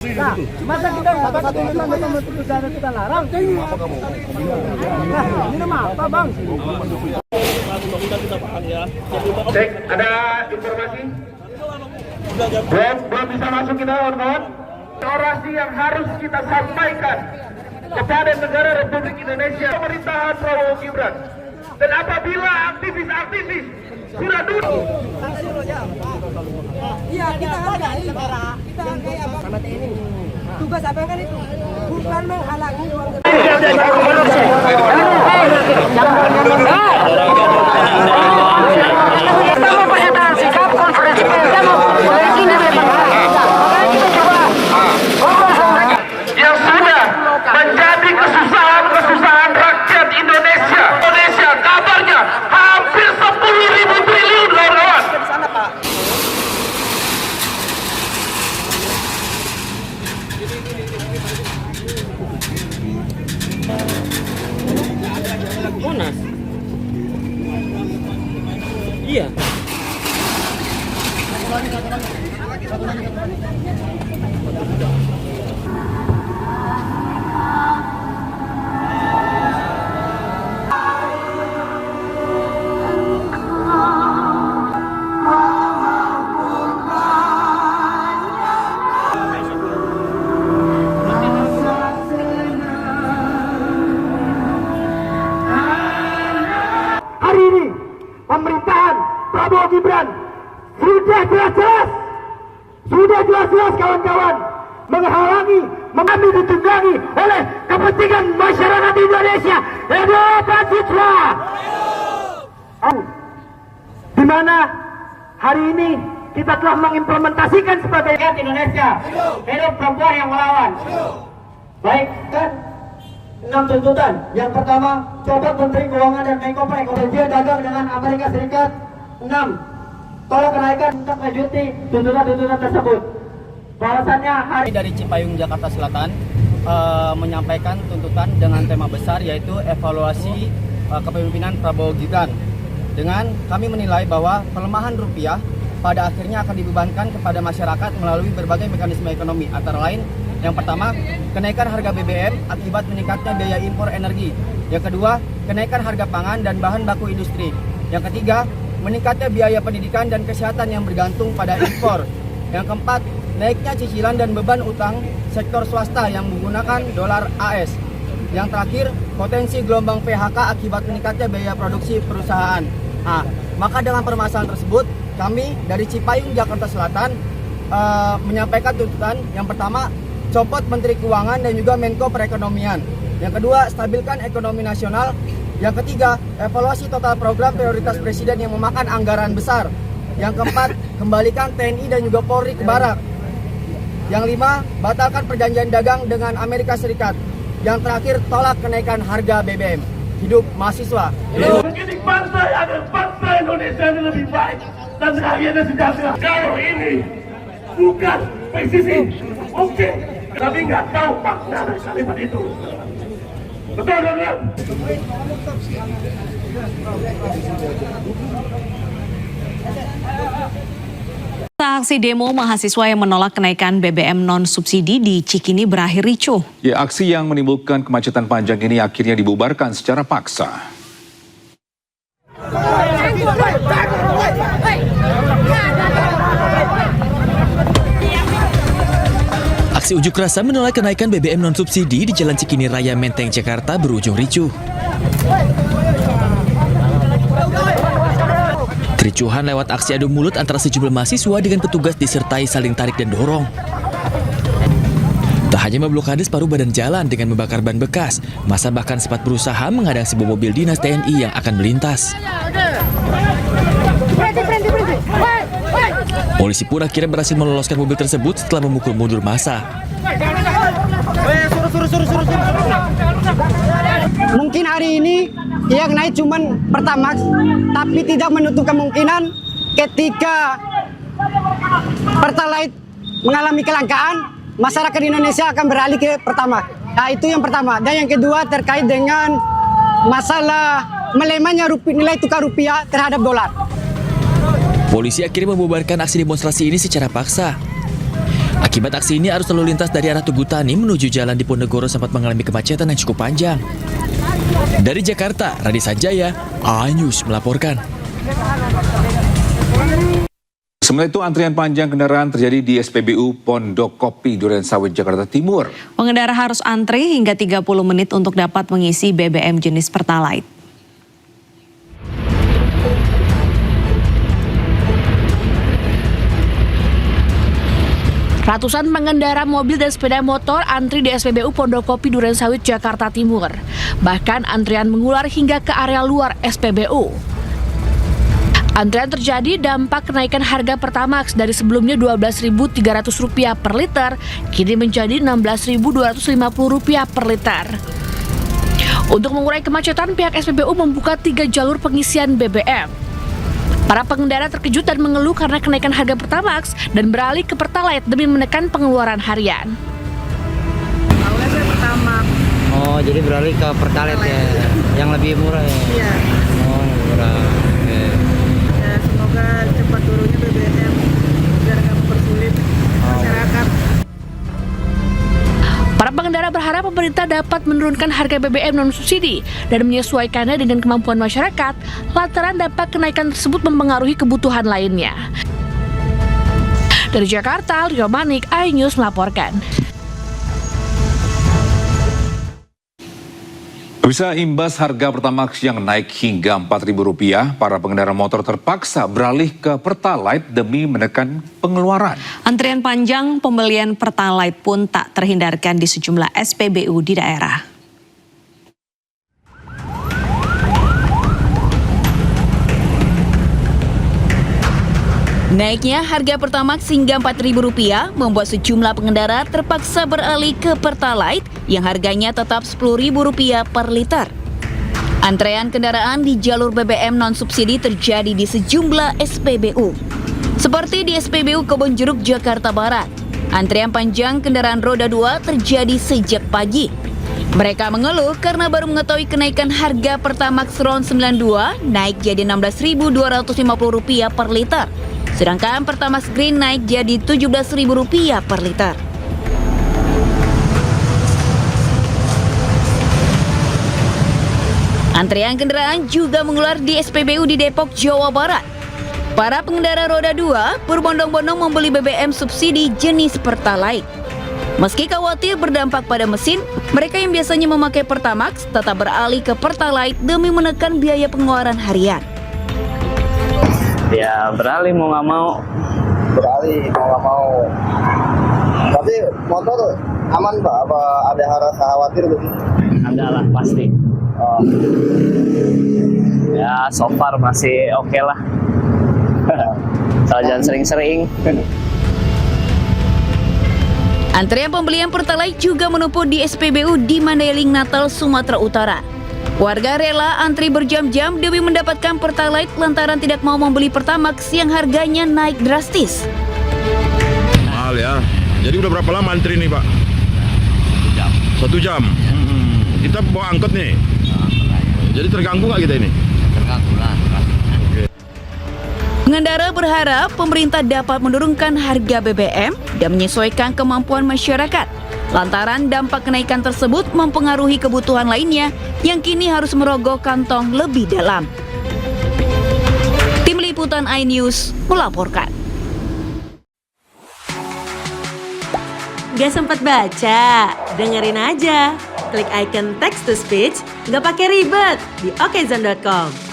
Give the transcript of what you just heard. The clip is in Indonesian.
Nah, masa kita satu negara kita larang? Nah, ini nama apa, Bang? Cek, ada informasi? Belum bisa masuk kita, kawan-kawan. Orasi yang harus kita sampaikan kepada negara Republik Indonesia, pemerintahan Prabowo Gibran. Dan apabila aktivis-aktivis sudah duduk, iya, kita hargai negara, kita hargai apa? Tugas apa kan itu? Bukan menghalangi warga. yang sudah menjadi kesusahan rakyat Indonesia. Kabarnya hampir 10.000 triliun, kawan-kawan. Monas. Iya. Hari ini pemerintahan Prabowo Gibran sudah jelas-jelas kawan-kawan menghalangi, mengambil ditunggangi oleh kepentingan masyarakat Indonesia. Hidup mahasiswa! Di mana hari ini kita telah mengimplementasikan sebagai rakyat Indonesia. Hidup perempuan yang melawan. Baik, kan 6 tuntutan. Yang pertama, copot Menteri Keuangan dan Menko Perekonomian dagang dengan Amerika Serikat. 6. Tolong kenaikan untuk lanjuti tuntutan-tuntutan tersebut. Bahwasannya hari Dari Cipayung, Jakarta Selatan menyampaikan tuntutan dengan tema besar yaitu evaluasi kepemimpinan Prabowo Gibran. Dengan kami menilai bahwa pelemahan rupiah pada akhirnya akan dibebankan kepada masyarakat melalui berbagai mekanisme ekonomi, antara lain yang pertama, kenaikan harga BBM akibat meningkatnya biaya impor energi. Yang kedua, kenaikan harga pangan dan bahan baku industri. Yang ketiga, meningkatnya biaya pendidikan dan kesehatan yang bergantung pada impor. Yang keempat, naiknya cicilan dan beban utang sektor swasta yang menggunakan dolar AS. Yang terakhir, potensi gelombang PHK akibat meningkatnya biaya produksi perusahaan. Nah, maka dengan permasalahan tersebut, kami dari Cipayung, Jakarta Selatan menyampaikan tuntutan yang pertama, copot Menteri Keuangan dan juga Menko Perekonomian. Yang kedua, stabilkan ekonomi nasional. Yang ketiga, evaluasi total program prioritas Presiden yang memakan anggaran besar. Yang keempat, kembalikan TNI dan juga Polri ke barak. Yang lima, batalkan perjanjian dagang dengan Amerika Serikat. Yang terakhir, tolak kenaikan harga BBM. Hidup mahasiswa. Mendidik bangsa agar bangsa Indonesia ini lebih baik dan rakyatnya sejahtera. Kalau ini bukan PSSI, mungkin tapi nggak tahu makna dari kalimat itu. Betul, kan? Aksi demo mahasiswa yang menolak kenaikan BBM non-subsidi di Cikini berakhir ricuh. Ya, aksi yang menimbulkan kemacetan panjang ini akhirnya dibubarkan secara paksa. Aksi unjuk rasa menolak kenaikan BBM non-subsidi di Jalan Cikini Raya Menteng, Jakarta berujung ricuh. Kericuhan lewat aksi adu mulut antara sejumlah mahasiswa dengan petugas disertai saling tarik dan dorong. Tak hanya memblokade separuh badan jalan dengan membakar ban bekas, masa bahkan sempat berusaha menghadang sebuah mobil dinas TNI yang akan melintas. Polisi pun akhirnya berhasil meloloskan mobil tersebut setelah memukul mundur massa. Mungkin hari ini yang naik cuman Pertamax, tapi tidak menutup kemungkinan ketika Pertalite mengalami kelangkaan, masyarakat Indonesia akan beralih ke Pertamax. Nah, itu yang pertama. Dan yang kedua terkait dengan masalah melemahnya nilai tukar rupiah terhadap dolar. Polisi akhirnya membubarkan aksi demonstrasi ini secara paksa. Akibat aksi ini, arus lalu lintas dari arah Tugutani menuju Jalan Diponegoro sempat mengalami kemacetan yang cukup panjang. Dari Jakarta, Radi Sanjaya, iNews melaporkan. Sementara itu, antrian panjang kendaraan terjadi di SPBU Pondok Kopi, Durensawit, Jakarta Timur. Pengendara harus antri hingga 30 menit untuk dapat mengisi BBM jenis Pertalite. Ratusan pengendara mobil dan sepeda motor antri di SPBU Pondok Kopi Durensawit, Jakarta Timur. Bahkan antrian mengular hingga ke area luar SPBU. Antrian terjadi dampak kenaikan harga Pertamax dari sebelumnya Rp12.300 per liter, kini menjadi Rp16.250 per liter. Untuk mengurai kemacetan, pihak SPBU membuka 3 jalur pengisian BBM. Para pengendara terkejut dan mengeluh karena kenaikan harga Pertamax dan beralih ke Pertalite demi menekan pengeluaran harian. Awalnya saya Pertamax. Oh, jadi beralih ke Pertalite ya, yang lebih murah ya? Iya. Oh, murah. Oke. Ya, semoga cepat turunnya BBM biar nggak mempersulit masyarakat. Para pengendara berharap pemerintah dapat menurunkan harga BBM non-subsidi dan menyesuaikannya dengan kemampuan masyarakat, lantaran dampak kenaikan tersebut mempengaruhi kebutuhan lainnya. Dari Jakarta, Rio Manik, iNews melaporkan. Bisa imbas harga Pertamax yang naik hingga Rp4.000, para pengendara motor terpaksa beralih ke Pertalite demi menekan pengeluaran. Antrian panjang pembelian Pertalite pun tak terhindarkan di sejumlah SPBU di daerah. Naiknya harga Pertamax hingga Rp4.000 membuat sejumlah pengendara terpaksa beralih ke Pertalite yang harganya tetap Rp10.000 per liter. Antrean kendaraan di jalur BBM non-subsidi terjadi di sejumlah SPBU. Seperti di SPBU Kebonjeruk, Jakarta Barat. Antrean panjang kendaraan roda 2 terjadi sejak pagi. Mereka mengeluh karena baru mengetahui kenaikan harga Pertamax RON 92 naik jadi Rp16.250 per liter. Sedangkan Pertamax Green naik jadi Rp17.000 per liter. Antrean kendaraan juga mengular di SPBU di Depok, Jawa Barat. Para pengendara roda 2 berbondong-bondong membeli BBM subsidi jenis Pertalite. Meski khawatir berdampak pada mesin, mereka yang biasanya memakai Pertamax tetap beralih ke Pertalite demi menekan biaya pengeluaran harian. Ya, beralih mau nggak mau. Beralih mau nggak mau. Tapi motor aman Pak? Apa ada rasa khawatir begitu? Ada lah pasti. Ya, so far masih oke lah. Soal jangan sering-sering. Antrean pembelian Pertalite juga menumpuk di SPBU di Mandailing, Natal, Sumatera Utara. Warga rela antri berjam-jam demi mendapatkan Pertalite lantaran tidak mau membeli Pertamax yang harganya naik drastis. Mahal ya. Jadi udah berapa lama antri nih Pak? 1 jam. Kita bawa angkot nih. Jadi terganggu nggak kita ini? Terganggu lah. Pengendara berharap pemerintah dapat menurunkan harga BBM dan menyesuaikan kemampuan masyarakat. Lantaran dampak kenaikan tersebut mempengaruhi kebutuhan lainnya yang kini harus merogoh kantong lebih dalam. Tim Liputan iNews melaporkan. Gak sempat baca? Dengerin aja. Klik icon text to speech, gak pakai ribet di okezone.com.